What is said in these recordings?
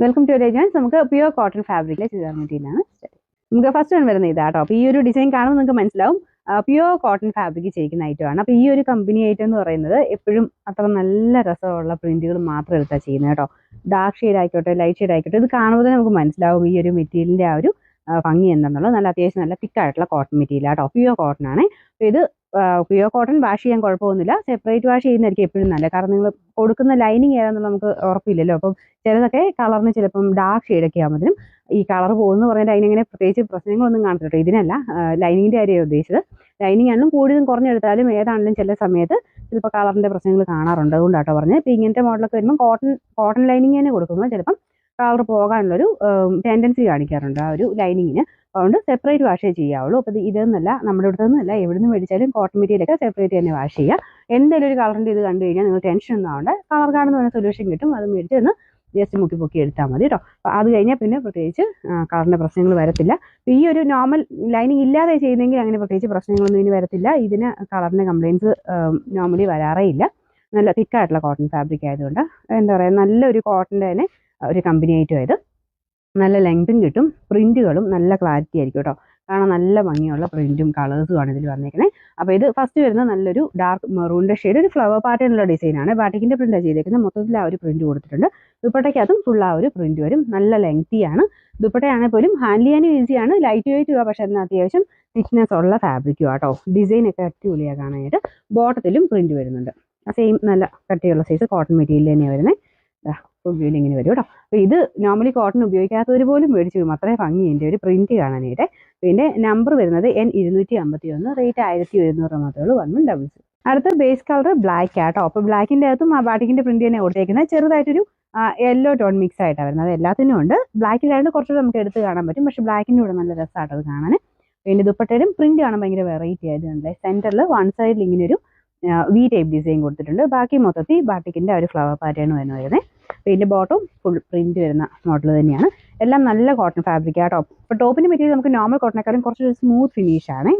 Welcome to ഏജൻസ്. നമുക്ക് pure cotton ഫാബ്രിക്കിലെ ചുരിദാർ മെറ്റീരിയലാണ്. നമുക്ക് ഫസ്റ്റ് വൺ വരുന്നത് ഇതാട്ടോ. അപ്പോൾ ഈ ഒരു ഡിസൈൻ കാണുമ്പോൾ നിങ്ങൾക്ക് മനസ്സിലാവും പ്യുവർ കോട്ടൺ ഫാബ്രിക് ചെയ്യിക്കുന്ന ഐറ്റമാണ്. അപ്പോൾ ഈ ഒരു കമ്പനി ഐറ്റം എന്ന് പറയുന്നത് എപ്പോഴും അത്ര നല്ല രസമുള്ള പ്രിന്റുകൾ മാത്രം എടുത്താൽ ചെയ്യുന്നത് കേട്ടോ. ഡാർക്ക് ഷെയ്ഡ് ആയിക്കോട്ടെ, ലൈറ്റ് ഷെയ്ഡ് ആയിക്കോട്ടെ, ഇത് കാണുമ്പോൾ നമുക്ക് മനസ്സിലാവും ഈ ഒരു മെറ്റീരിയലിൻ്റെ ആ ഒരു ഭംഗി എന്താണെന്നുള്ളത്. നല്ല അത്യാവശ്യം നല്ല തിക്കായിട്ടുള്ള കോട്ടൺ മെറ്റീരിയൽ ആട്ടോ. പ്യുവർ കോട്ടൺ ആണ്. അപ്പോൾ ഇത് പ്യുവർ കോട്ടൺ വാഷ് ചെയ്യാൻ കുഴപ്പമൊന്നുമില്ല. സെപ്പറേറ്റ് വാഷ് ചെയ്യുന്നതായിരിക്കും എപ്പോഴും നല്ല. കാരണം നിങ്ങൾ കൊടുക്കുന്ന ലൈനിങ് ഏതാണെന്നുള്ള നമുക്ക് ഉറപ്പില്ലല്ലോ. അപ്പം ചിലതൊക്കെ കളറിന് ചിലപ്പം ഡാർക്ക് ഷെയ്ഡൊക്കെ ആകുമ്പോഴത്തേനും ഈ കളർ പോകുന്നു പറഞ്ഞാൽ അതിനങ്ങനെ പ്രത്യേകിച്ച് പ്രശ്നങ്ങളൊന്നും കാണത്തില്ല. ഇതിനല്ല, ലൈനിങ്ങിൻ്റെ കാര്യമാണ് ഉദ്ദേശിച്ചത്. ലൈനിങ് ആണെങ്കിലും കൂടുതലും കുറഞ്ഞെടുത്താലും ഏതാണെങ്കിലും ചില സമയത്ത് ചിലപ്പോൾ കളറിൻ്റെ പ്രശ്നങ്ങൾ കാണാറുണ്ട്. അതുകൊണ്ടാട്ടോ പറഞ്ഞത്. ഇപ്പോൾ ഇങ്ങനത്തെ മോഡലൊക്കെ വരുമ്പോൾ കോട്ടൺ ലൈനിങ് തന്നെ കൊടുക്കുമ്പോൾ ചിലപ്പം കളർ പോകാനുള്ളൊരു ടെൻഡൻസി കാണിക്കാറുണ്ട് ആ ഒരു ലൈനിങ്ങിന്. അതുകൊണ്ട് സെപ്പറേറ്റ് വാഷേ ചെയ്യാവുള്ളൂ. അപ്പോൾ ഇതൊന്നല്ല, നമ്മുടെ അടുത്ത് നിന്നല്ല, എവിടെ നിന്ന് മേടിച്ചാലും കോട്ടൺ മെറ്റീരിയലൊക്കെ സെപ്പറേറ്റ് തന്നെ വാഷ് ചെയ്യുക. എന്തെങ്കിലും ഒരു കളറിൻ്റെ ഇത് കണ്ടു കഴിഞ്ഞാൽ നിങ്ങൾ ടെൻഷൻ ഒന്നും ആവണ്ട. കളർ കാണുന്ന പറഞ്ഞ സൊല്യൂഷൻ കിട്ടും. അത് മേടിച്ച് ഒന്ന് ജസ്റ്റ് മുക്കി പൊക്കി എടുത്താൽ മതി കേട്ടോ. അപ്പോൾ അത് കഴിഞ്ഞാൽ പിന്നെ പ്രത്യേകിച്ച് കളറിൻ്റെ പ്രശ്നങ്ങൾ വരത്തില്ല. ഈ ഒരു നോർമൽ ലൈനിങ് ഇല്ലാതെ ചെയ്യുന്നെങ്കിൽ അങ്ങനെ പ്രത്യേകിച്ച് പ്രശ്നങ്ങളൊന്നും ഇനി വരത്തില്ല. ഇതിന് കളറിൻ്റെ കംപ്ലയിൻസ് നോർമലി വരാറേ ഇല്ല. നല്ല തിക്കായിട്ടുള്ള കോട്ടൺ ഫാബ്രിക് ആയതുകൊണ്ട് എന്താ പറയുക, നല്ലൊരു കോട്ടൻ്റെ തന്നെ ഒരു കമ്പനി ആയിട്ടും ആയത്. നല്ല ലെങ്തും കിട്ടും, പ്രിന്റുകളും നല്ല ക്ലാരിറ്റി ആയിരിക്കും കേട്ടോ. കാണാൻ നല്ല ഭംഗിയുള്ള പ്രിന്റും കളേഴ്സുമാണ് ഇതിൽ വന്നേക്കുന്നത്. അപ്പോൾ ഇത് ഫസ്റ്റ് വരുന്നത് നല്ലൊരു ഡാർക്ക് മെറൂണിൻ്റെ ഷെയ്ഡ്, ഒരു ഫ്ലവർ പാറ്റേണുള്ള ഡിസൈനാണ്. ബാറ്റിക്കിൻ്റെ പ്രിന്റാണ് ചെയ്തേക്കുന്നത്. മൊത്തത്തിൽ ആ ഒരു പ്രിന്റ് കൊടുത്തിട്ടുണ്ട്. ദുപ്പട്ടയ്ക്കകത്തും ഫുൾ ആ ഒരു പ്രിന്റ് വരും. നല്ല ലെങ്തിയാണ്. ദുപ്പട്ടയാണെങ്കിൽ പോലും ഹാൻഡിൽ ചെയ്യാനും ഈസിയാണ്. ലൈറ്റ് വെയിറ്റും പക്ഷേ അതിന് അത്യാവശ്യം തിക്നെസ് ഉള്ള ഫാബ്രിക്കും ആട്ടോ. ഡിസൈനൊക്കെ അടിപൊളിയാണ് കാണാനായിട്ട്. ബോട്ടത്തിലും പ്രിന്റ് വരുന്നുണ്ട്. സെയിം നല്ല കട്ടിയുള്ള സൈസ് കോട്ടൺ മെറ്റീരിയൽ തന്നെയാണ് വരുന്നത്. വീട് ഇങ്ങനെ വരും കേട്ടോ. അപ്പോൾ ഇത് നോർമലി കോട്ടൺ ഉപയോഗിക്കാത്തവർ പോലും മേടിച്ചു വരും. അത്രയും ഭംഗിയുണ്ട് ഒരു പ്രിന്റ് കാണാനായിട്ട്. പിന്നെ നമ്പർ വരുന്നത് N251, റേറ്റ് 1100 മാത്രമേ ഉള്ളൂ. 1100. അടുത്ത ബേസ് കളർ ബ്ലാക്ക് ആട്ടോ. അപ്പോൾ ബ്ലാക്കിൻ്റെ അകത്തും ആ ബാറ്റിക്കിൻ്റെ പ്രിന്റ് തന്നെ കൊടുത്തേക്കുന്നത്. ചെറുതായിട്ടൊരു യെല്ലോ ടോൺ മിക്സ് ആയിട്ടാണ് വരുന്നത്. അത് എല്ലാത്തിനും ഉണ്ട്. ബ്ലാക്കിലായിട്ട് കുറച്ചുകൂടെ നമുക്ക് എടുത്ത് കാണാൻ പറ്റും. പക്ഷേ ബ്ലാക്കിൻ്റെ കൂടെ നല്ല രസമായിട്ട് അത് കാണാൻ. പിന്നെ ദുപ്പട്ടയിലും പ്രിന്റ് കാണാൻ ഭയങ്കര വെറൈറ്റി ആയതുകൊണ്ട് സെൻറ്ററിൽ വൺ സൈഡിൽ ഇങ്ങനെ ഒരു വി ടൈപ്പ് ഡിസൈൻ കൊടുത്തിട്ടുണ്ട്. ബാക്കി മൊത്തത്തിൽ ബാറ്റിക്കിൻ്റെ ഒരു ഫ്ലവർ പാറ്റേൺ തന്നെ വരുന്നത്. പിന്നെ ബോട്ടം ഫുൾ പ്രിന്റ് വരുന്ന മോഡൽ തന്നെയാണ്. എല്ലാം നല്ല കോട്ടൺ ഫാബ്രിക് ആട്ടോ. ഇപ്പോൾ ടോപ്പിൻ്റെ മെറ്റീരിയൽ നമുക്ക് നോർമൽ കോട്ടണേക്കാളും കുറച്ചൊരു സ്മൂത്ത് ഫിനിഷാണ്.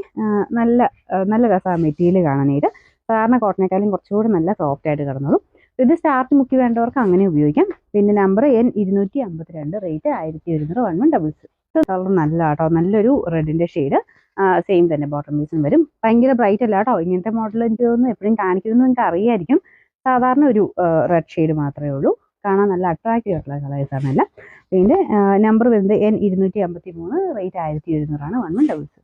നല്ല രസമാണ് മെറ്റീരിയൽ കാണാനായിട്ട്. സാധാരണ കോട്ടണേക്കാളും കുറച്ചുകൂടി നല്ല സോഫ്റ്റ് ആയിട്ട് കിടന്നോളും. ഇത് സ്റ്റാർച്ച് മുക്കി വേണ്ടവർക്ക് അങ്ങനെ ഉപയോഗിക്കാം. പിന്നെ നമ്പർ N252, റേറ്റ് 1100, 1100. കളർ നല്ല കേട്ടോ. നല്ലൊരു റെഡിൻ്റെ ഷെയ്ഡ്. സെയിം തന്നെ ബോട്ടം പീസും വരും. ഭയങ്കര ബ്രൈറ്റ് അല്ല കേട്ടോ. ഇങ്ങനത്തെ മോഡൽ എനിക്ക് തോന്നുന്നു എപ്പോഴും കാണിക്കുന്നത് നിങ്ങൾക്ക് അറിയായിരിക്കും. സാധാരണ ഒരു റെഡ് ഷെയ്ഡ് മാത്രമേ ഉള്ളൂ. കാണാൻ നല്ല അട്രാക്റ്റീവ് ആയിട്ടുള്ള കളേഴ്സാണ് എല്ലാം. പിന്നെ നമ്പർ വരുന്നത് N253, റേറ്റ് 1700, 1100.